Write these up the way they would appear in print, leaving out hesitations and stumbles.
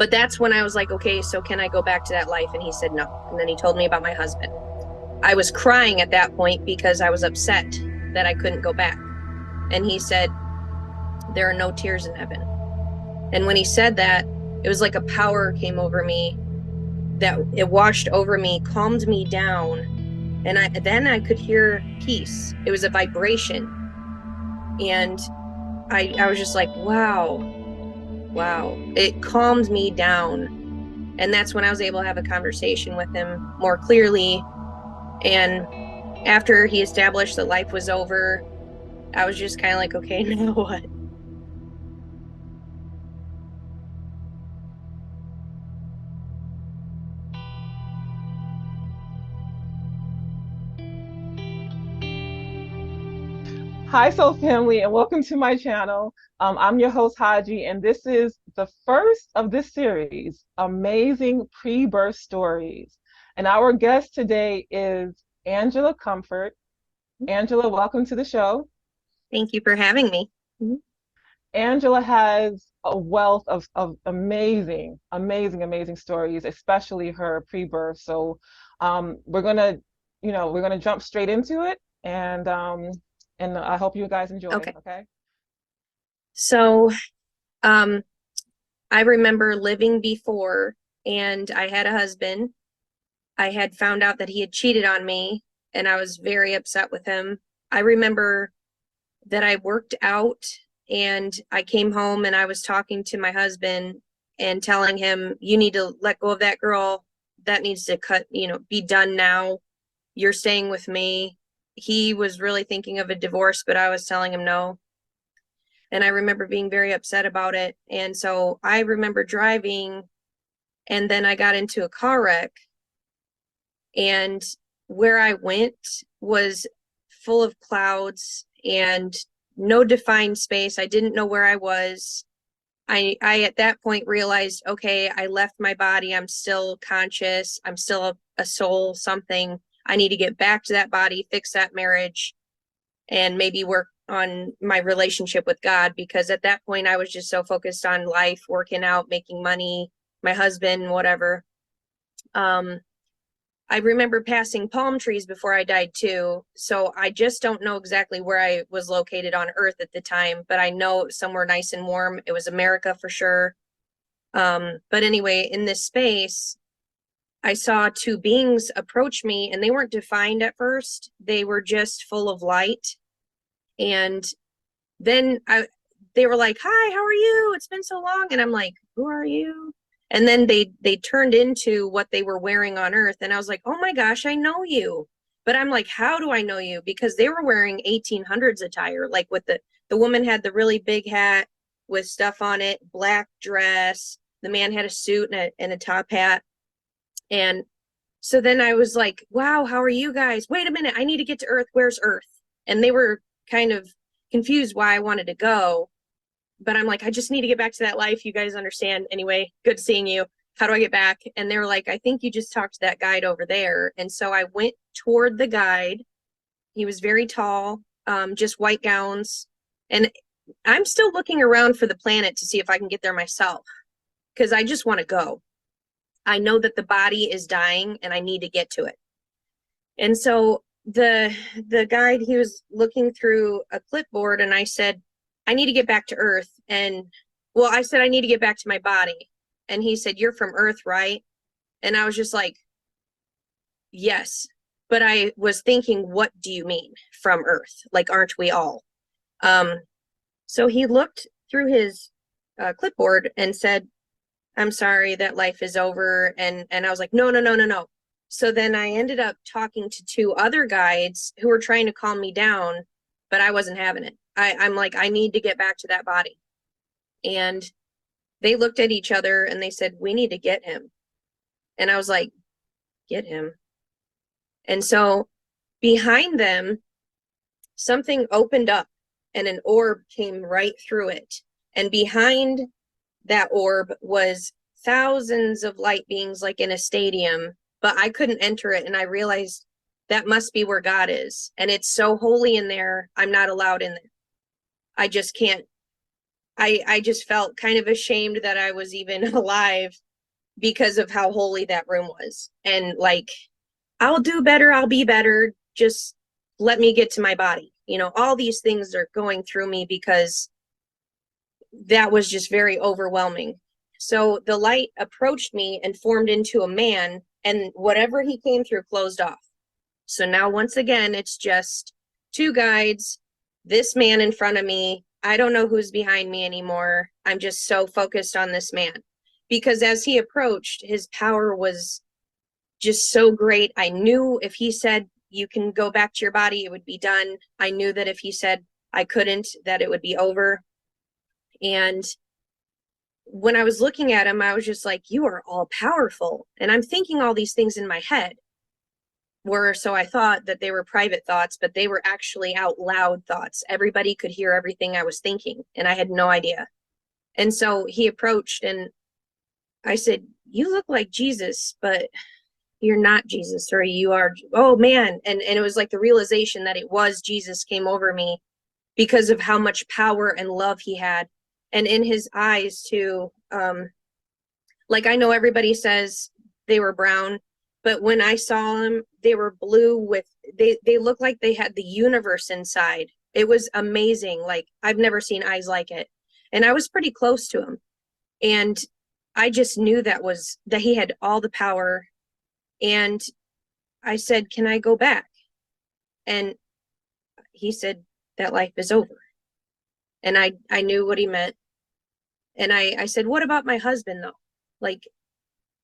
But that's when I was like, okay, so can I go back to that life? And he said no. And then he told me about my husband. I was crying at that point because I was upset that I couldn't go back. And he said, there are no tears in heaven. And when he said that, it was like a power came over me, that it washed over me, calmed me down. And then I could hear peace. It was a vibration. And I was just like, wow, wow. It calmed me down. And that's when I was able to have a conversation with him more clearly. And after he established that life was over, I was just kind of like, okay, now what? Hi, Soul Family, and welcome to my channel. I'm your host, Hajee, and this is the first of this series, Amazing Pre-Birth Stories. And our guest today is Angela Comfort. Angela, welcome to the show. Thank you for having me. Angela has a wealth of amazing stories, especially her pre-birth. So we're gonna jump straight into it, and I hope you guys enjoy. Okay. Okay. So, um, I remember living before, and I had a husband. I had found out that he had cheated on me, and I was very upset with him. I remember that I worked out and I came home and I was talking to my husband and telling him, you need to let go of that girl. That needs to be done now. You're staying with me. He was really thinking of a divorce, but I was telling him no. And I remember being very upset about it. And so I remember driving, and then I got into a car wreck, and where I went was full of clouds and no defined space. I didn't know where I was. I at that point realized, okay, I left my body. I'm still conscious. I'm still a soul, something. I need to get back to that body, fix that marriage, and maybe work on my relationship with God, because at that point I was just so focused on life, working out, making money, my husband, whatever. I remember passing palm trees before I died too. So I just don't know exactly where I was located on Earth at the time, but I know it was somewhere nice and warm. It was America for sure. But anyway, in this space, I saw two beings approach me, and they weren't defined at first. They were just full of light. And then they were like, "Hi, how are you? It's been so long." And I'm like, "Who are you?" And then they turned into what they were wearing on Earth, and I was like, "Oh my gosh, I know you." But I'm like, "How do I know you?" Because they were wearing 1800s attire, like with the woman had the really big hat with stuff on it, black dress. The man had a suit and a top hat. And so then I was like, "Wow, how are you guys? Wait a minute, I need to get to Earth. Where's Earth?" And they were kind of confused why I wanted to go. But I'm like, I just need to get back to that life. You guys understand. Anyway, good seeing you. How do I get back? And they were like, I think you just talked to that guide over there. And so I went toward the guide. He was very tall, just white gowns. And I'm still looking around for the planet to see if I can get there myself, because I just want to go. I know that the body is dying and I need to get to it. And so the guide, he was looking through a clipboard, and I said, I need to get back to Earth. And well, I said, I need to get back to my body. And he said, you're from Earth, right? And I was just like, yes. But I was thinking, what do you mean from Earth? Like, aren't we all? Um, so he looked through his clipboard and said, I'm sorry that life is over. And I was like, no, no, no, no, no. So then I ended up talking to two other guides who were trying to calm me down, but I wasn't having it. I'm like, I need to get back to that body. And they looked at each other and they said, we need to get him. And I was like, get him. And so behind them, something opened up and an orb came right through it. And behind that orb was thousands of light beings, like in a stadium, but I couldn't enter it. And I realized that must be where God is. And it's so holy in there. I'm not allowed in there. I just can't I just felt kind of ashamed that I was even alive because of how holy that room was. And like, I'll do better, I'll be better, just let me get to my body. You know, all these things are going through me because that was just very overwhelming. So the light approached me and formed into a man, and whatever he came through closed off. So now, once again, it's just two guides, this man in front of me. I don't know who's behind me anymore. I'm just so focused on this man because as he approached, his power was just so great. I knew if he said, you can go back to your body, it would be done. I knew that if he said I couldn't, that it would be over. And when I was looking at him, I was just like, you are all powerful. And I'm thinking all these things in my head were, so I thought that they were private thoughts, but they were actually out loud thoughts. Everybody could hear everything I was thinking, and I had no idea. And so he approached and I said, you look like Jesus, but you're not Jesus, or you are, oh man. And it was like the realization that it was Jesus came over me because of how much power and love he had. And in his eyes too, like I know everybody says they were brown, but when I saw them, they were blue with, they looked like they had the universe inside. It was amazing. Like I've never seen eyes like it. And I was pretty close to him. And I just knew that he had all the power. And I said, can I go back? And he said, that life is over. And I knew what he meant. And I said, what about my husband though? Like,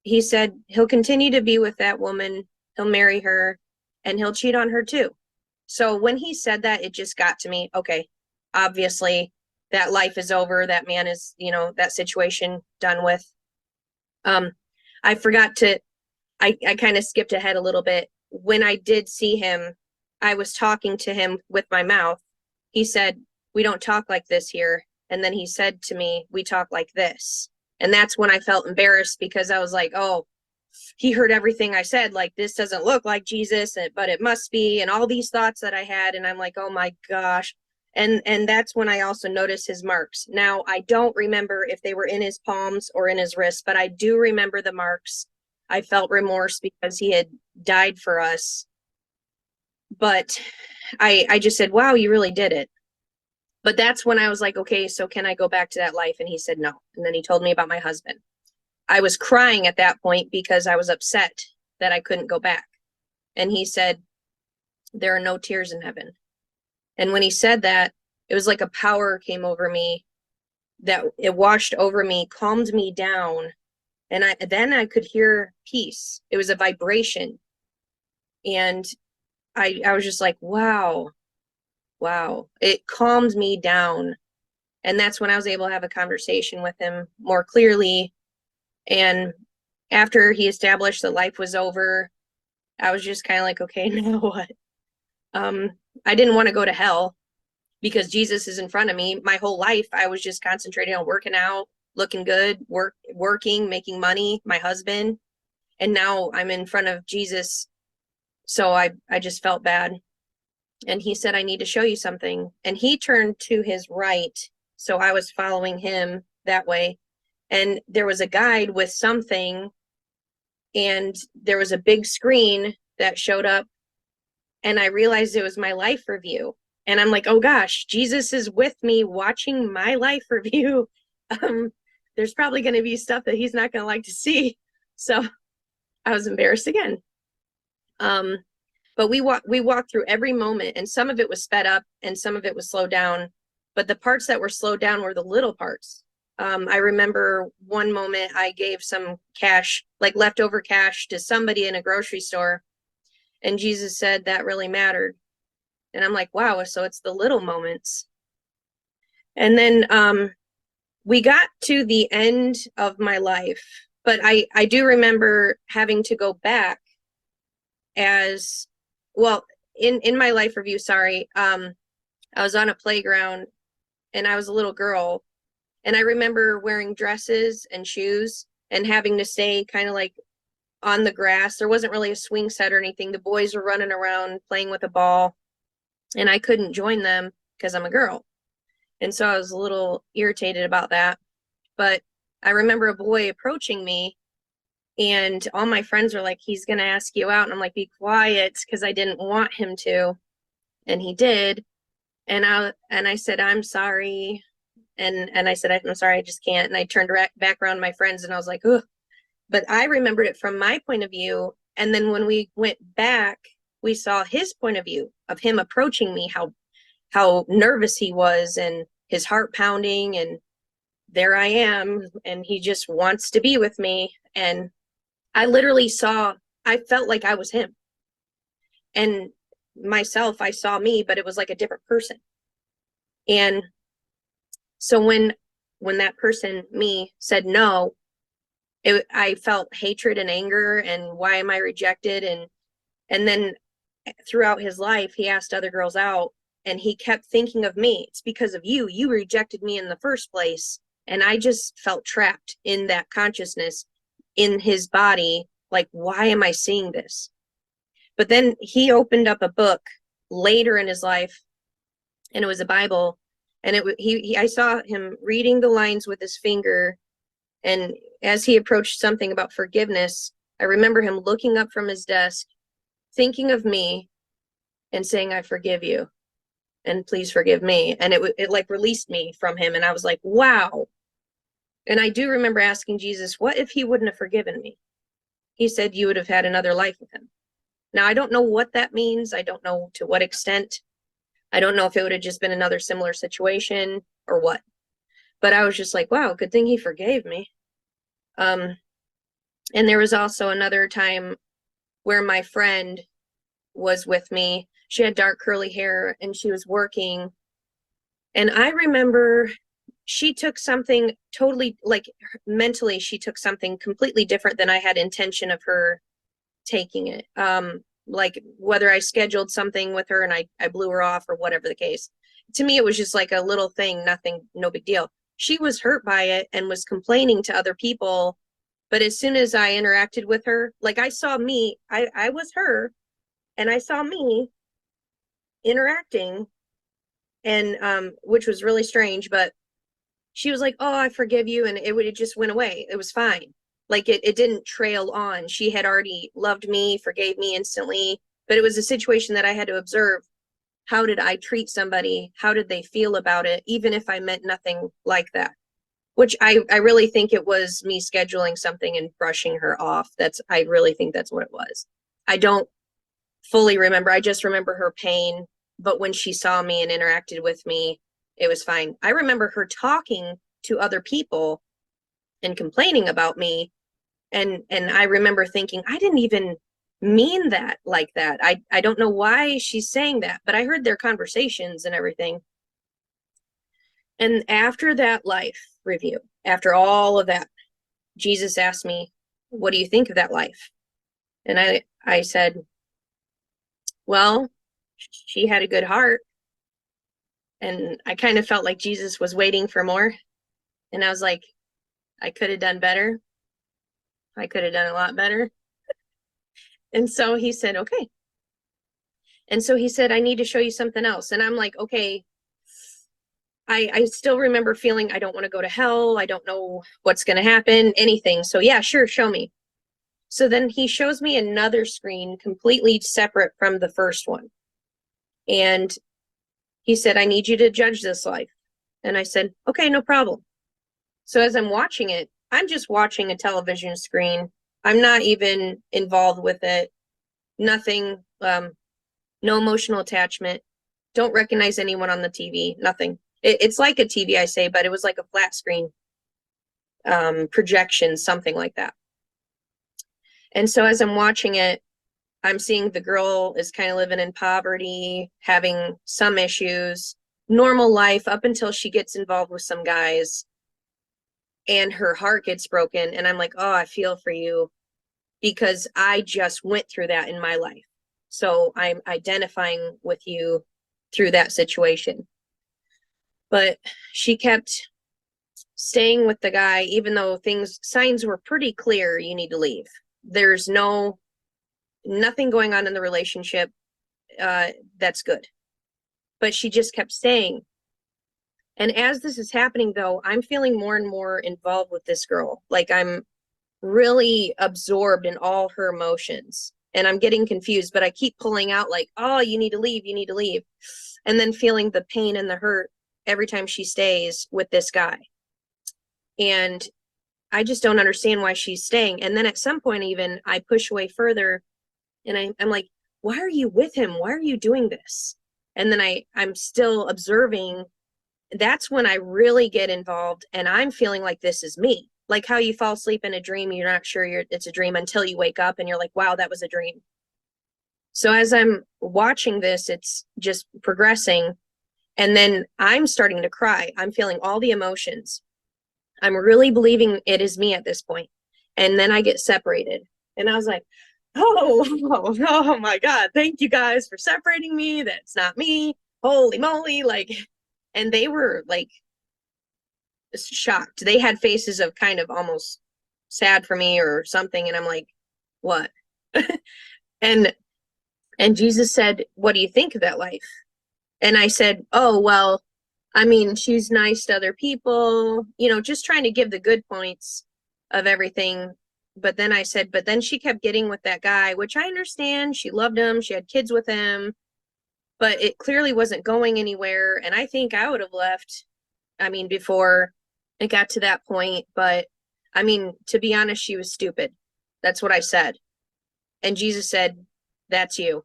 he said, he'll continue to be with that woman. He'll marry her and he'll cheat on her too. So when he said that, it just got to me. Okay, obviously that life is over. That man is, you know, that situation done with. I forgot to, I kind of skipped ahead a little bit. When I did see him, I was talking to him with my mouth. He said, we don't talk like this here. And then he said to me, we talk like this. And that's when I felt embarrassed because I was like, oh, he heard everything I said. Like, this doesn't look like Jesus, but it must be. And all these thoughts that I had. And I'm like, oh my gosh. And that's when I also noticed his marks. Now, I don't remember if they were in his palms or in his wrists, but I do remember the marks. I felt remorse because he had died for us. But I just said, wow, you really did it. But that's when I was like, okay, so can I go back to that life? And he said no. And then he told me about my husband. I was crying at that point because I was upset that I couldn't go back. And he said, there are no tears in heaven. And when he said that, it was like a power came over me, that it washed over me, calmed me down. And then I could hear peace. It was a vibration. And I was just like, wow, it calmed me down. And that's when I was able to have a conversation with him more clearly. And after he established that life was over, I was just kind of like, okay, now what? I didn't want to go to hell because Jesus is in front of me. My whole life, I was just concentrating on working out, looking good, working, making money, my husband. And now I'm in front of Jesus. So I just felt bad. And he said, I need to show you something. And he turned to his right. So I was following him that way. And there was a guide with something. And there was a big screen that showed up. And I realized it was my life review. And I'm like, oh gosh, Jesus is with me watching my life review. There's probably going to be stuff that he's not going to like to see. So I was embarrassed again. But we walked through every moment, and some of it was sped up and some of it was slowed down. But the parts that were slowed down were the little parts. I remember one moment I gave some cash, like leftover cash, to somebody in a grocery store. And Jesus said that really mattered. And I'm like, wow, so it's the little moments. And then we got to the end of my life, but I do remember having to go back as well in my life review. Sorry. I was on a playground and I was a little girl, and I remember wearing dresses and shoes and having to stay kind of like on the grass. There wasn't really a swing set or anything. The boys were running around playing with a ball, and I couldn't join them because I'm a girl. And so I was a little irritated about that. But I remember a boy approaching me, and all my friends were like, he's going to ask you out. And I'm like, be quiet, because I didn't want him to. And he did. And I said, I'm sorry. And I said, I'm sorry, I just can't. And I turned back around to my friends, and I was like, ugh. But I remembered it from my point of view. And then when we went back, we saw his point of view of him approaching me, how nervous he was, and his heart pounding, and there I am, and he just wants to be with me. And I literally I felt like I was him. And myself, I saw me, but it was like a different person. And so when that person, me, said no, I felt hatred and anger, and why am I rejected? And then throughout his life, he asked other girls out, and he kept thinking of me. It's because of you. You rejected me in the first place. And I just felt trapped in that consciousness in his body. Like, why am I seeing this? But then he opened up a book later in his life, and it was a Bible. And I saw him reading the lines with his finger. And as he approached something about forgiveness, I remember him looking up from his desk, thinking of me, and saying, I forgive you, and please forgive me. And it like released me from him. And I was like, wow. And I do remember asking Jesus, what if he wouldn't have forgiven me? He said, you would have had another life with him. Now, I don't know what that means. I don't know to what extent. I don't know if it would have just been another similar situation or what. But I was just like, wow, good thing he forgave me. And there was also another time where my friend was with me. She had dark curly hair, and she was working. And I remember she took something totally, like, mentally, she took something completely different than I had intention of her taking it. Like whether I scheduled something with her and I blew her off, or whatever the case. To me, it was just like a little thing, nothing, no big deal. She was hurt by it and was complaining to other people. But as soon as I interacted with her, like, I saw me, I was her, and I saw me interacting, and which was really strange. But she was like, oh, I forgive you. And it just went away. It was fine. Like, it didn't trail on. She had already loved me, forgave me instantly. But it was a situation that I had to observe. How did I treat somebody? How did they feel about it? Even if I meant nothing like that. Which I really think it was me scheduling something and brushing her off. I really think that's what it was. I don't fully remember. I just remember her pain. But when she saw me and interacted with me, it was fine. I remember her talking to other people and complaining about me. And I remember thinking, I didn't even mean that like that. I don't know why she's saying that, but I heard their conversations and everything. And after that life review, after all of that, Jesus asked me, what do you think of that life? And I said, well, she had a good heart. And I kind of felt like Jesus was waiting for more. And I was like, I could have done better. I could have done a lot better. And so he said, okay. And so he said, I need to show you something else. And I'm like, okay. I still remember feeling, I don't want to go to hell. I don't know what's going to happen, anything. So yeah, sure, show me. So then he shows me another screen completely separate from the first one. And he said, I need you to judge this life. And I said, okay, no problem. So as I'm watching it, I'm just watching a television screen. I'm not even involved with it. Nothing, no emotional attachment. Don't recognize anyone on the TV, nothing. It's like a TV, I say, but it was like a flat screen projection, something like that. And so as I'm watching it, I'm seeing the girl is kind of living in poverty, having some issues, normal life up until she gets involved with some guys and her heart gets broken. And I'm like, oh, I feel for you, because I just went through that in my life. So I'm identifying with you through that situation. But she kept staying with the guy, even though signs were pretty clear, you need to leave. There's nothing going on in the relationship that's good. But she just kept staying. And as this is happening, though, I'm feeling more and more involved with this girl. Like I'm really absorbed in all her emotions. And I'm getting confused, but I keep pulling out like, oh, you need to leave, you need to leave. And then feeling the pain and the hurt every time she stays with this guy. And I just don't understand why she's staying. And then at some point, even I push away further and I'm like, why are you with him? Why are you doing this? And then I'm still observing. That's when I really get involved and I'm feeling like this is me. Like how you fall asleep in a dream, you're not sure it's a dream until you wake up and you're like, wow, that was a dream. So as I'm watching this, it's just progressing. And then I'm starting to cry. I'm feeling all the emotions. I'm really believing it is me at this point. And then I get separated. And I was like, oh my God, thank you guys for separating me. That's not me. Holy moly. Like, and they were like shocked. They had faces of kind of almost sad for me or something. And I'm like, what? and Jesus said, what do you think of that life? And I said, oh, well, I mean, she's nice to other people, you know, just trying to give the good points of everything. But then I said, but then she kept getting with that guy, which I understand. She loved him. She had kids with him, but it clearly wasn't going anywhere. And I think I would have left, I mean, before it got to that point. But I mean, to be honest, she was stupid. That's what I said. And Jesus said, that's you.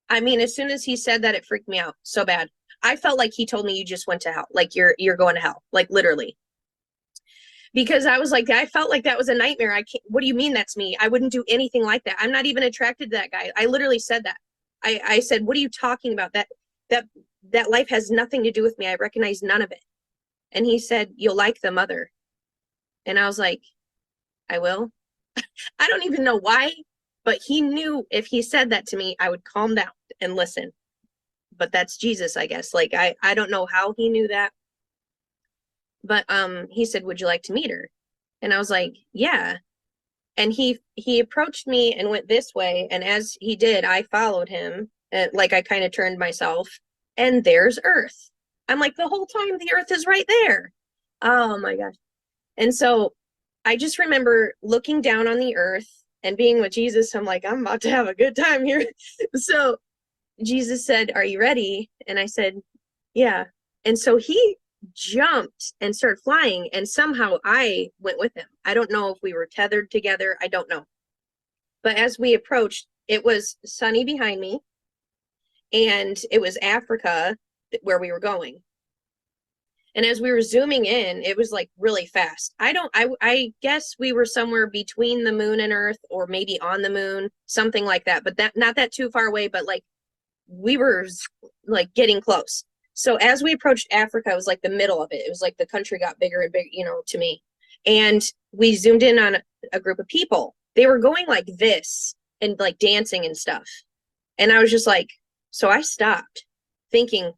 I mean, as soon as he said that, it freaked me out so bad. I felt like he told me you just went to hell. Like you're going to hell, like literally. Because I was like, I felt like that was a nightmare. I can't, what do you mean that's me? I wouldn't do anything like that. I'm not even attracted to that guy. I literally said that. I said, what are you talking about? That life has nothing to do with me. I recognize none of it. And he said, you'll like the mother. And I was like, I will. I don't even know why, but he knew if he said that to me, I would calm down and listen. But that's Jesus, I guess. Like, I don't know how he knew that. But he said, would you like to meet her? And I was like, yeah. And he approached me and went this way. And as he did, I followed him. And like I kind of turned myself. And there's Earth. I'm like, the whole time the Earth is right there. Oh my gosh. And so I just remember looking down on the Earth and being with Jesus. I'm like, I'm about to have a good time here. So Jesus said, are you ready? And I said, yeah. And so he jumped and started flying, and somehow I went with him. I don't know if we were tethered together. I don't know. But as we approached, it was sunny behind me, and it was Africa where we were going. And as we were zooming in, it was like really fast. I guess we were somewhere between the moon and Earth, or maybe on the moon, something like that, but that not that too far away, but like we were like getting close. So as we approached Africa, it was like the middle of it. It was like the country got bigger and bigger, you know, to me. And we zoomed in on a group of people. They were going like this and like dancing and stuff. And I was just like, so I stopped thinking,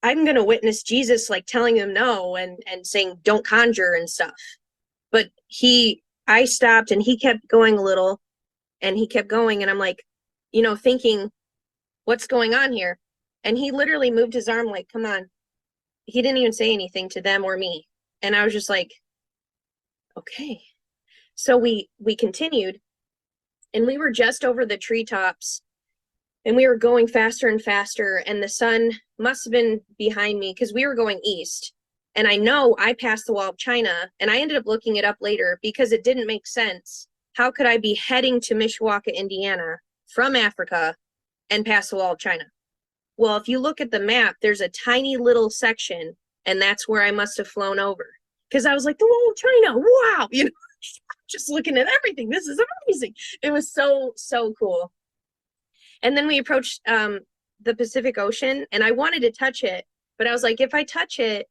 I'm going to witness Jesus like telling them no and saying, don't conjure and stuff. But I stopped and he kept going a little and he kept going. And I'm like, you know, thinking, what's going on here? And he literally moved his arm like, come on. He didn't even say anything to them or me. And I was just like, okay. So we continued and we were just over the treetops and we were going faster and faster. And the sun must have been behind me because we were going east. And I know I passed the wall of China, and I ended up looking it up later because it didn't make sense. How could I be heading to Mishawaka, Indiana from Africa and pass the wall of China? Well, if you look at the map, there's a tiny little section, and that's where I must have flown over. Because I was like, the wall of China, wow, you know, just looking at everything. This is amazing. It was so, so cool. And then we approached the Pacific Ocean, and I wanted to touch it, but I was like, if I touch it,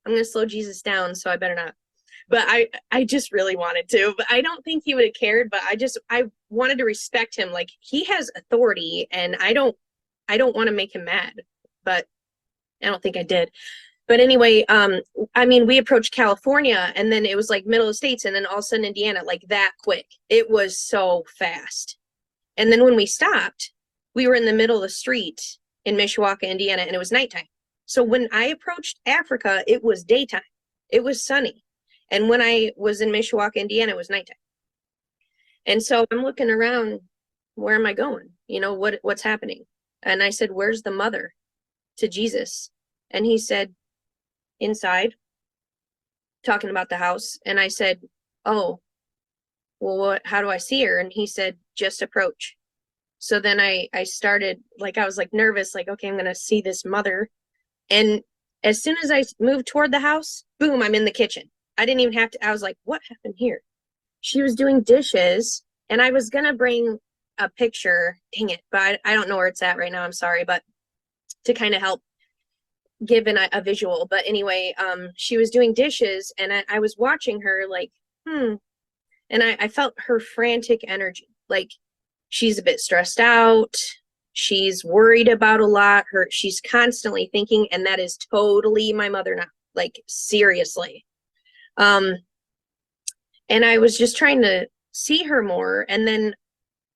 I'm going to slow Jesus down, so I better not. But I just really wanted to, but I don't think he would have cared, but I wanted to respect him. Like, he has authority, and I don't want to make him mad, but I don't think I did. But anyway, I mean, we approached California, and then it was like middle of the states, and then all of a sudden Indiana, like that quick. It was so fast. And then when we stopped, we were in the middle of the street in Mishawaka, Indiana, and it was nighttime. So when I approached Africa, it was daytime. It was sunny. And when I was in Mishawaka, Indiana, it was nighttime. And so I'm looking around, where am I going? You know, what's happening? And I said, where's the mother to Jesus? And he said, inside, talking about the house. And I said, oh, well, how do I see her? And he said, just approach. So then I started, like, I was like nervous, like, okay, I'm going to see this mother. And as soon as I moved toward the house, boom, I'm in the kitchen. I didn't even have to, I was like, what happened here? She was doing dishes, and I was going to bring a picture, dang it, but I don't know where it's at right now. I'm sorry, but to kind of help give a visual. But anyway, she was doing dishes, and I was watching her like, and I felt her frantic energy. Like, she's a bit stressed out. She's worried about a lot. She's constantly thinking, and that is totally my mother now. Like, seriously. And I was just trying to see her more. And then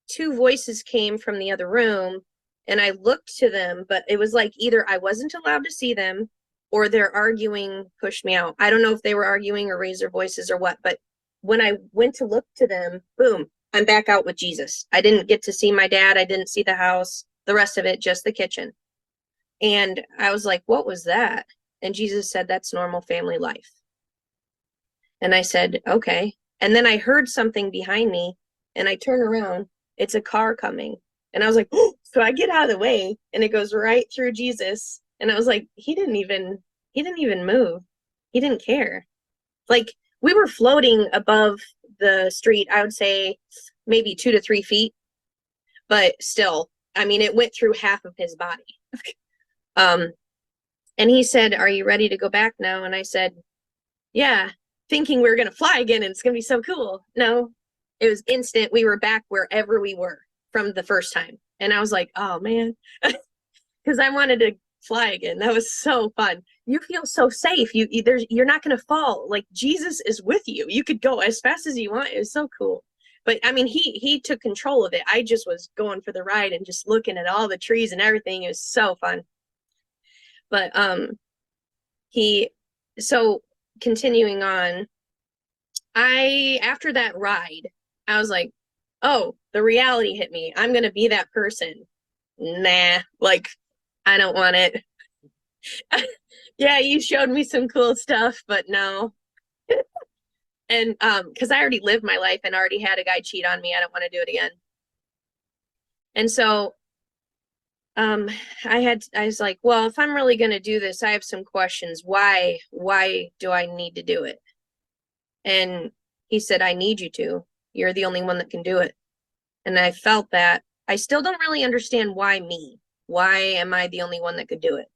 two voices came from the other room, and I looked to them, but it was like either I wasn't allowed to see them or their arguing pushed me out. I don't know if they were arguing or raised their voices or what, but when I went to look to them, boom, I'm back out with Jesus. I didn't get to see my dad. I didn't see the house, the rest of it, just the kitchen. And I was like, what was that? And Jesus said, that's normal family life. And I said, okay. And then I heard something behind me, and I turn around. It's a car coming. And I was like, oh! So I get out of the way, and it goes right through Jesus. And I was like, he didn't even move. He didn't care. Like, we were floating above the street, I would say maybe 2 to 3 feet, but still, I mean, it went through half of his body. And he said, are you ready to go back now? And I said, yeah, thinking we were going to fly again and it's going to be so cool. No, it was instant. We were back wherever we were from the first time. And I was like, oh man, because I wanted to fly again. That was so fun. You feel so safe. You're not going to fall. Like, Jesus is with you. You could go as fast as you want. It was so cool. But I mean, he took control of it. I just was going for the ride and just looking at all the trees and everything. It was so fun. But so continuing on, after that ride, I was like, oh, the reality hit me. I'm going to be that person. Nah, like, I don't want it. Yeah, you showed me some cool stuff, but no. And because I already lived my life and already had a guy cheat on me, I don't want to do it again. And so I was like, well, if I'm really going to do this, I have some questions. Why do I need to do it? And he said, I need you to. You're the only one that can do it. And I felt that. I still don't really understand why me. Why am I the only one that could do it?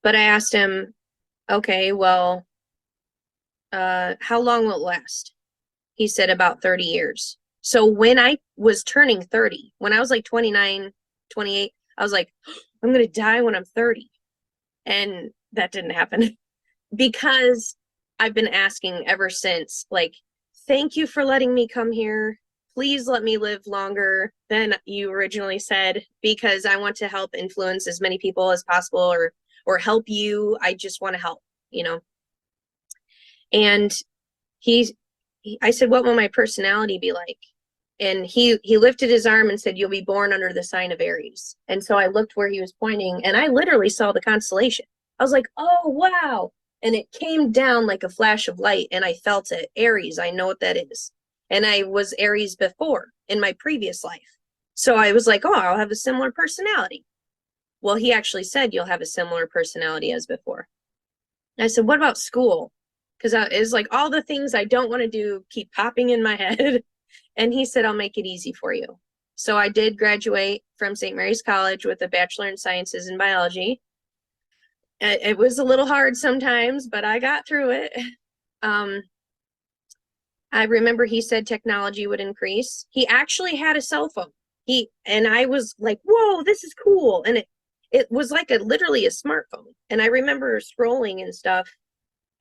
But I asked him, okay, well, how long will it last? He said about 30 years. So when I was turning 30, when I was like 29, 28, I was like, I'm going to die when I'm 30. And that didn't happen because I've been asking ever since, like, thank you for letting me come here. Please let me live longer than you originally said, because I want to help influence as many people as possible, or help you. I just want to help, you know. And I said, what will my personality be like? And he lifted his arm and said, you'll be born under the sign of Aries. And so I looked where he was pointing, and I literally saw the constellation. I was like, oh, wow. And it came down like a flash of light, and I felt it. Aries, I know what that is. And I was Aries before in my previous life. So I was like, oh, I'll have a similar personality. Well, he actually said, you'll have a similar personality as before. And I said, what about school? Because it's like all the things I don't want to do keep popping in my head. And he said, I'll make it easy for you. So I did graduate from St. Mary's College with a Bachelor in Sciences in Biology. It was a little hard sometimes, but I got through it. I remember he said technology would increase. He actually had a cell phone. And I was like, whoa, this is cool. And it was like literally a smartphone. And I remember scrolling and stuff.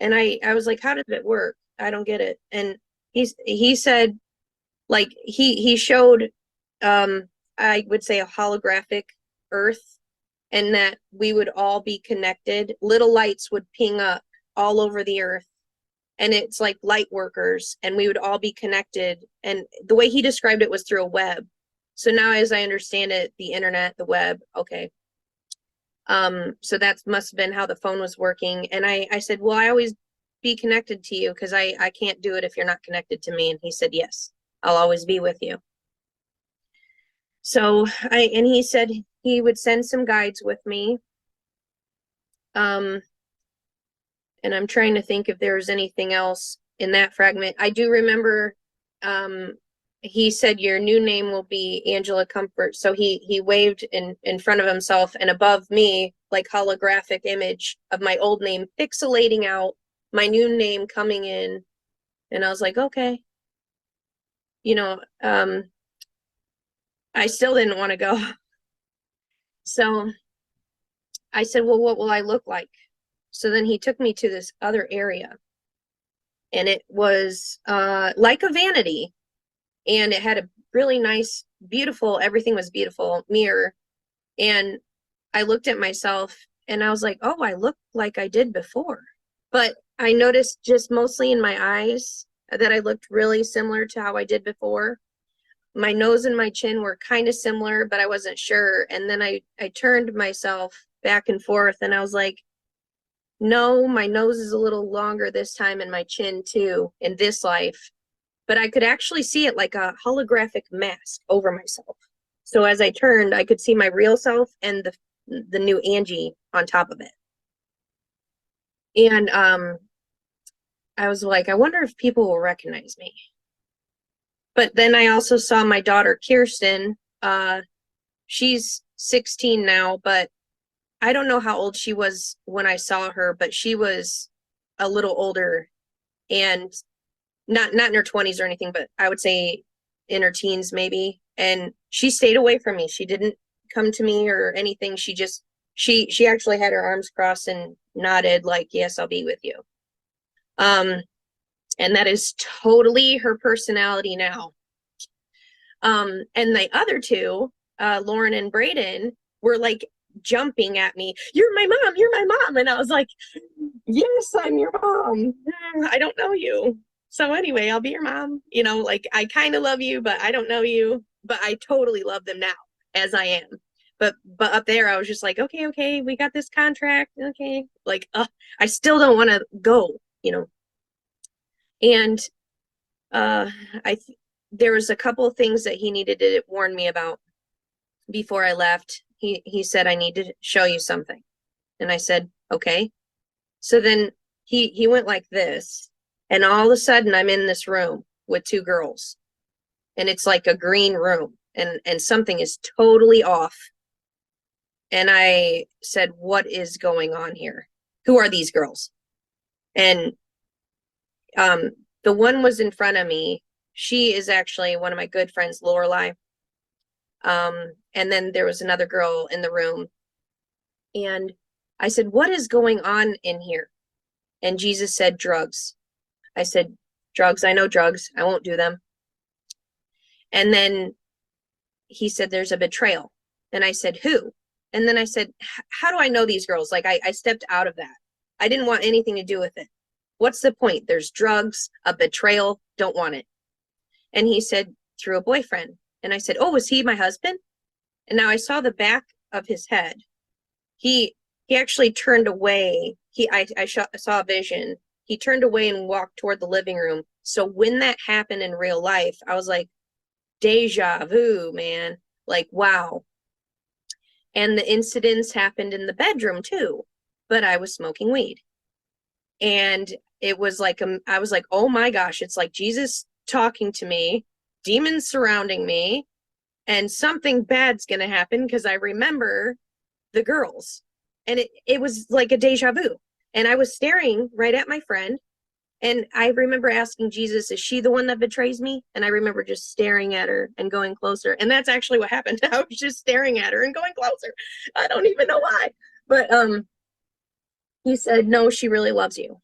And I was like, how does it work? I don't get it. And he said, like, he showed, I would say, a holographic Earth. and that we would all be connected. Little lights would ping up all over the earth, and it's like light workers, and we would all be connected. And the way he described it was through a web. So now, as I understand it, the internet, the web, okay. So that must have been how the phone was working. And I said, well, I always be connected to you because I can't do it if you're not connected to me. And he said, yes, I'll always be with you. So and he said he would send some guides with me. And I'm trying to think if there was anything else in that fragment. I do remember, he said your new name will be Angela Comfort. So he waved in front of himself, and above me, like holographic image of my old name pixelating out, my new name coming in. And I was like, okay. You know, I still didn't want to go. So I said, well, what will I look like? So then he took me to this other area, and it was like a vanity, and it had a really nice, beautiful, everything was beautiful mirror. And I looked at myself and I was like, oh, I look like I did before. But I noticed just mostly in my eyes that I looked really similar to how I did before. My nose and my chin were kind of similar, but I wasn't sure. And then I turned myself back and forth, and I was like, no, my nose is a little longer this time, and my chin too in this life. But I could actually see it like a holographic mask over myself. So as I turned, I could see my real self and the new Angie on top of it. And I was like, I wonder if people will recognize me. But then I also saw my daughter, Kirsten. She's 16 now, but I don't know how old she was when I saw her, but she was a little older, and not in her 20s or anything, but I would say in her teens maybe. And she stayed away from me. She didn't come to me or anything. She just, she actually had her arms crossed and nodded like, yes, I'll be with you. And that is totally her personality now. And the other two, Lauren and Braden, were like jumping at me. You're my mom, you're my mom. And I was like, yes, I'm your mom. I don't know you. So anyway, I'll be your mom. You know, like, I kind of love you, but I don't know you. But I totally love them now as I am. But up there, I was just like, okay, we got this contract. Okay. Like, I still don't want to go, you know. And there was a couple of things that he needed to warn me about before I left. He said, I need to show you something. And I said, okay. So then he went like this, and all of a sudden I'm in this room with two girls, and it's like a green room, and something is totally off. And I said, what is going on here? Who are these girls? And the one was in front of me. She is actually one of my good friends, Lorelai. And then there was another girl in the room. And I said, what is going on in here? And Jesus said, drugs. I said, drugs, I know drugs. I won't do them. And then he said, there's a betrayal. And I said, who? And then I said, how do I know these girls? Like, I stepped out of that. I didn't want anything to do with it. What's the point? There's drugs, a betrayal, don't want it. And he said, through a boyfriend. And I said, oh, was he my husband? And now I saw the back of his head. He actually turned away. I saw a vision. He turned away and walked toward the living room. So when that happened in real life, I was like, deja vu, man. Like, wow. And the incidents happened in the bedroom too, but I was smoking weed. And it was like, I was like, oh my gosh, it's like Jesus talking to me, demons surrounding me, and something bad's gonna happen, because I remember the girls. And it was like a deja vu. And I was staring right at my friend, and I remember asking Jesus, is she the one that betrays me? And I remember just staring at her and going closer. And that's actually what happened. I was just staring at her and going closer. I don't even know why. But he said, no, she really loves you.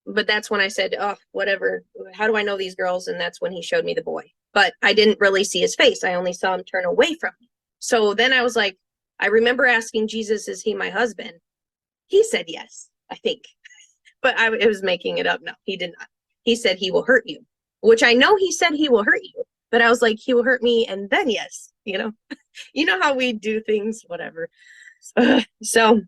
But that's when I said, oh, whatever. How do I know these girls? And that's when he showed me the boy. But I didn't really see his face. I only saw him turn away from me. So then I was like, I remember asking Jesus, is he my husband? He said yes, I think. But I was making it up. No, he did not. He said he will hurt you, which I know he said he will hurt you. But I was like, he will hurt me, and then yes, you know. You know how we do things, whatever. So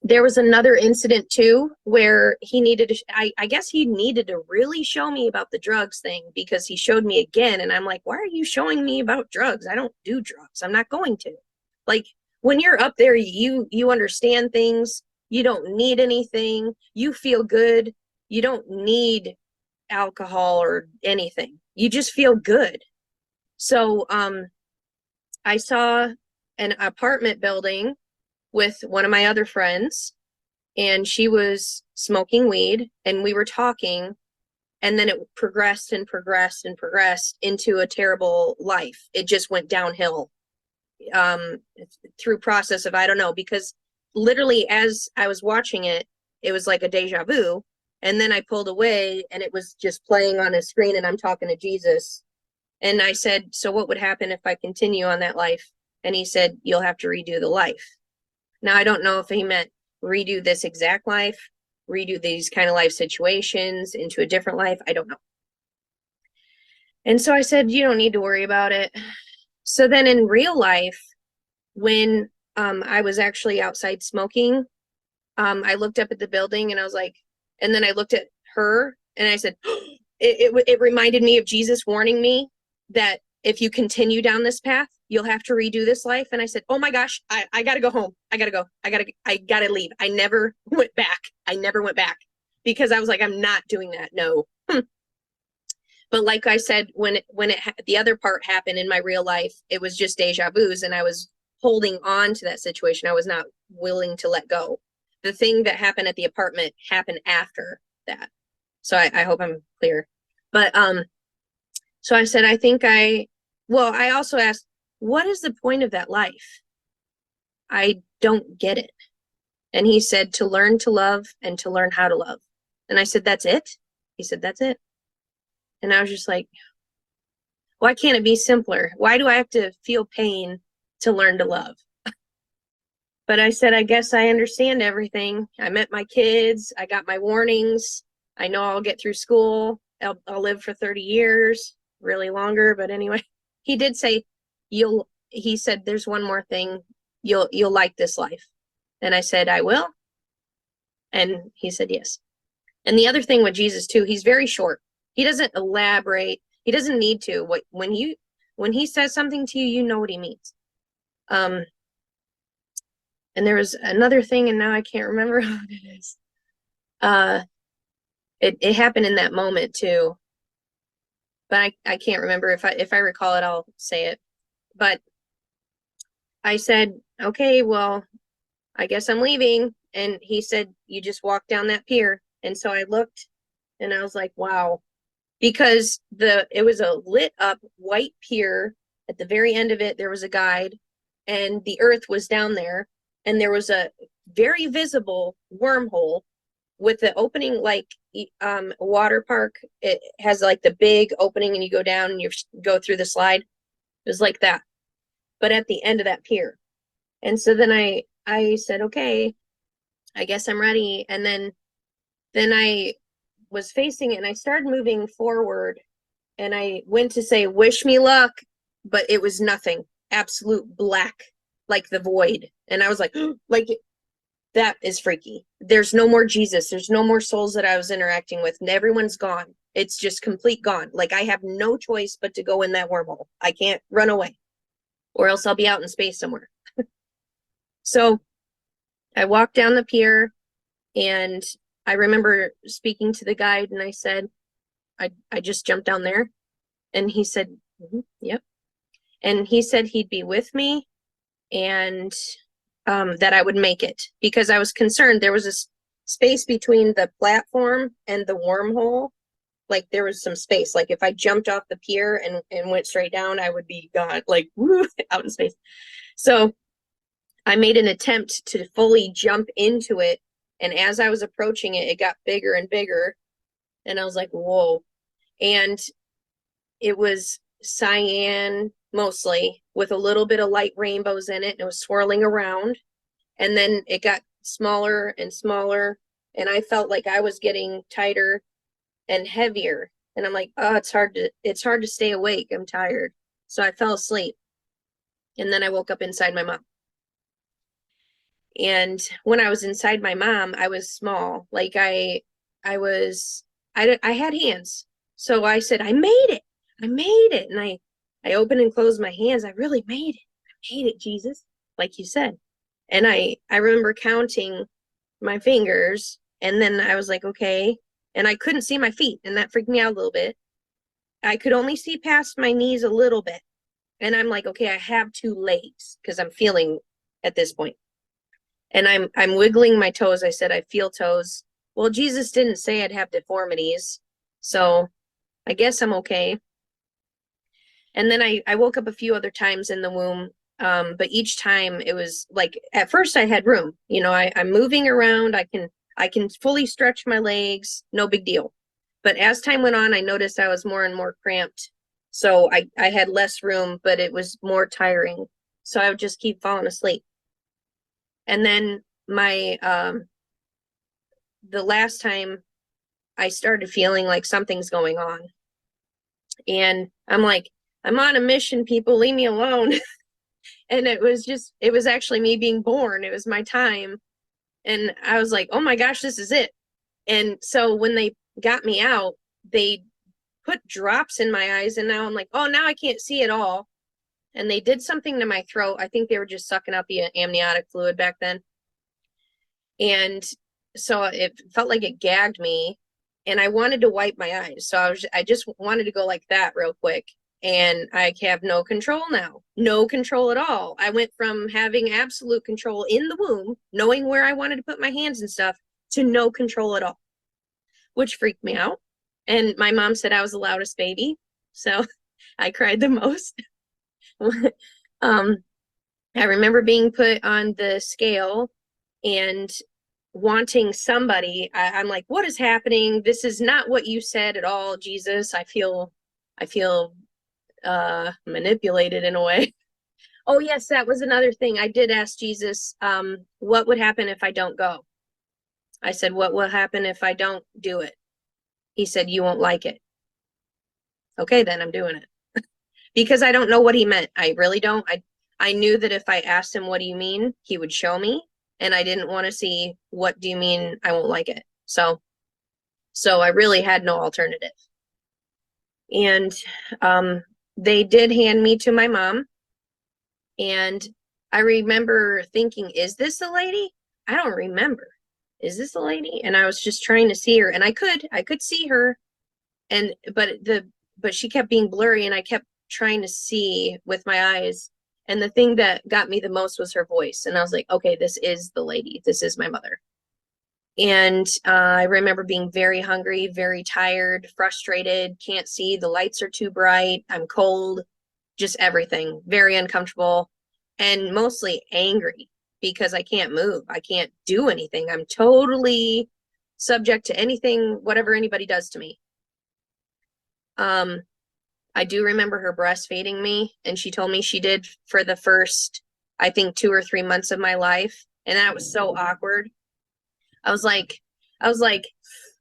there was another incident too where he needed to, I guess he needed to really show me about the drugs thing, because he showed me again, and I'm like, why are you showing me about drugs? I don't do drugs. I'm not going to. Like, when you're up there, you understand things. You don't need anything. You feel good. You don't need alcohol or anything. You just feel good. So I saw an apartment building with one of my other friends, and she was smoking weed, and we were talking, and then it progressed and progressed and progressed into a terrible life. It just went downhill through process of, I don't know, because literally as I was watching it, it was like a deja vu. And then I pulled away, and it was just playing on a screen, and I'm talking to Jesus. And I said, so what would happen if I continue on that life? And he said, you'll have to redo the life. Now, I don't know if he meant redo this exact life, redo these kind of life situations into a different life. I don't know. And so I said, you don't need to worry about it. So then in real life, when I was actually outside smoking, I looked up at the building, and I was like, and then I looked at her, and I said, it reminded me of Jesus warning me that if you continue down this path, you'll have to redo this life. And I said, oh my gosh, I gotta go home. I gotta go. I gotta leave. I never went back. I never went back, because I was like, I'm not doing that. No. But like I said, when the other part happened in my real life, it was just deja vu's, and I was holding on to that situation. I was not willing to let go. The thing that happened at the apartment happened after that. So I hope I'm clear. But so I said, I also asked, what is the point of that life? I don't get it. And he said, to learn to love and to learn how to love. And I said, that's it? He said, that's it. And I was just like, why can't it be simpler? Why do I have to feel pain to learn to love? But I said, I guess I understand everything. I met my kids. I got my warnings. I know I'll get through school. I'll live for 30 years, really longer. But anyway, he did say, he said, there's one more thing. You'll like this life. And I said, I will. And he said, yes. And the other thing with Jesus too, he's very short. He doesn't elaborate. He doesn't need to. When he says something to you, you know what he means. And there was another thing, and now I can't remember what it is. It happened in that moment too, but I can't remember. If I recall it, I'll say it. But I said, okay, well, I guess I'm leaving. And he said, you just walk down that pier. And so I looked, and I was like, wow. Because it was a lit up white pier. At the very end of it, there was a guide, and the earth was down there, and there was a very visible wormhole with the opening, like a water park. It has like the big opening, and you go down and you go through the slide. It was like that, but at the end of that pier. And so then I said, okay, I guess I'm ready. And then I was facing it, and I started moving forward, and I went to say, wish me luck, but it was nothing, absolute black, like the void. And I was like, like, that is freaky. There's no more Jesus. There's no more souls that I was interacting with, and everyone's gone. It's just complete gone. Like, I have no choice but to go in that wormhole. I can't run away, or else I'll be out in space somewhere. So I walked down the pier, and I remember speaking to the guide, and I said, I just jumped down there. And he said, yep. And he said he'd be with me, and that I would make it, because I was concerned. There was a space between the platform and the wormhole. Like, there was some space. Like, if I jumped off the pier and went straight down, I would be gone, like, woo, out in space. So I made an attempt to fully jump into it. And as I was approaching it, it got bigger and bigger. And I was like, whoa. And it was cyan mostly, with a little bit of light rainbows in it, and it was swirling around. And then it got smaller and smaller, and I felt like I was getting tighter and heavier. And I'm like, oh, it's hard to stay awake. I'm tired. So I fell asleep. And then I woke up inside my mom. And when I was inside my mom, I was small. Like I had hands. So I said, I made it. I made it. And I opened and closed my hands. I really made it. I made it, Jesus, like you said. And I remember counting my fingers, and then I was like, okay. And I couldn't see my feet, and that freaked me out a little bit. I could only see past my knees a little bit. And I'm like, okay, I have 2 legs because I'm feeling at this point. And I'm wiggling my toes. I said, I feel toes. Well, Jesus didn't say I'd have deformities, so I guess I'm okay. And then I woke up a few other times in the womb, but each time it was like, at first I had room. You know, I'm moving around. I can fully stretch my legs. No big deal. But as time went on, I noticed I was more and more cramped. So I had less room, but it was more tiring. So I would just keep falling asleep. And then the last time I started feeling like something's going on. And I'm like, I'm on a mission, people, leave me alone. And it was actually me being born. It was my time. And I was like, oh my gosh, this is it. And so when they got me out, they put drops in my eyes, and now I'm like, oh, now I can't see at all. And they did something to my throat. I think they were just sucking out the amniotic fluid back then. And so it felt like it gagged me, and I wanted to wipe my eyes. So I just wanted to go like that real quick. And I have no control now. No control at all. I went from having absolute control in the womb, knowing where I wanted to put my hands and stuff, to no control at all, which freaked me out. And my mom said I was the loudest baby, so I cried the most. I remember being put on the scale and wanting somebody. I'm like, what is happening? This is not what you said at all, Jesus. I feel manipulated in a way. Oh yes, that was another thing. I did ask Jesus, what would happen if I don't go? I said, what will happen if I don't do it? He said, you won't like it. Okay, then I'm doing it. Because I don't know what he meant. I really don't. I knew that if I asked him, what do you mean? He would show me. And I didn't want to see, what do you mean I won't like it? So I really had no alternative. And they did hand me to my mom. And I remember thinking, is this the lady? I don't remember. Is this the lady? And I was just trying to see her, and I could see her, but she kept being blurry, and I kept trying to see with my eyes. And the thing that got me the most was her voice. And I was like, okay, this is the lady. This is my mother. And I remember being very hungry, very tired, frustrated, can't see, the lights are too bright, I'm cold, just everything, very uncomfortable, and mostly angry because I can't move. I can't do anything. I'm totally subject to anything, whatever anybody does to me. I do remember her breastfeeding me, and she told me she did for the first, I think, 2 or 3 months of my life. And that was so awkward. I was like,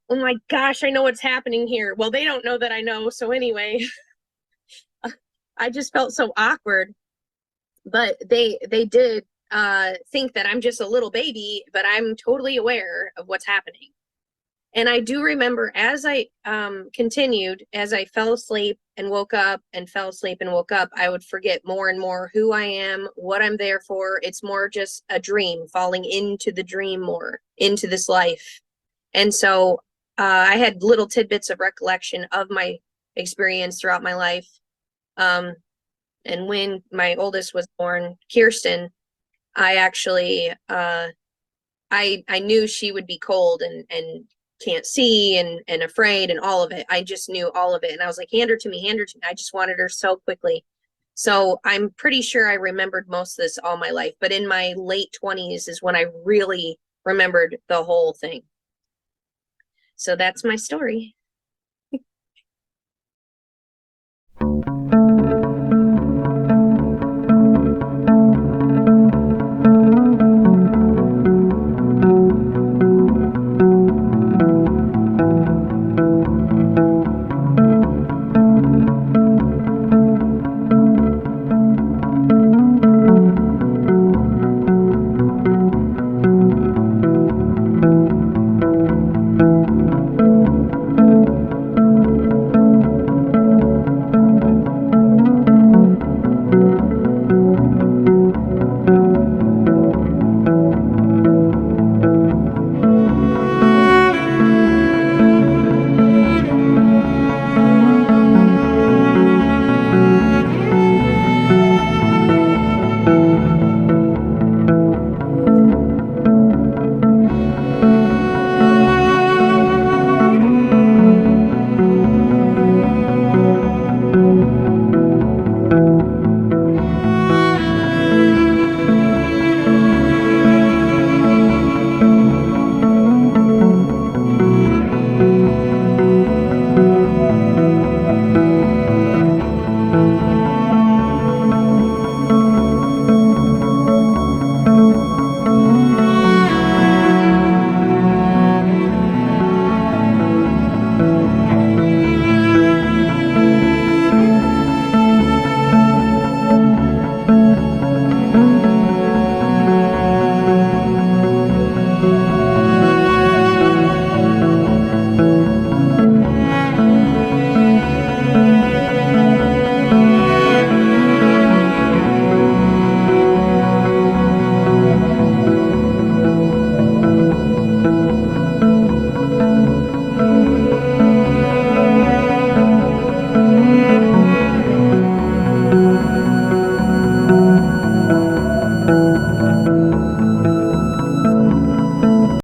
oh my gosh, I know what's happening here. Well, they don't know that I know. So anyway, I just felt so awkward. But they did think that I'm just a little baby, but I'm totally aware of what's happening. And I do remember as I continued, as I fell asleep and woke up and fell asleep and woke up, I would forget more and more who I am, what I'm there for. It's more just a dream, falling into the dream more, into this life. And so I had little tidbits of recollection of my experience throughout my life. And when my oldest was born, Kirsten, I actually, I knew she would be cold and can't see and afraid and all of it. I just knew all of it. And I was like, hand her to me, hand her to me. I just wanted her so quickly. So I'm pretty sure I remembered most of this all my life. But in my late 20s is when I really remembered the whole thing. So that's my story.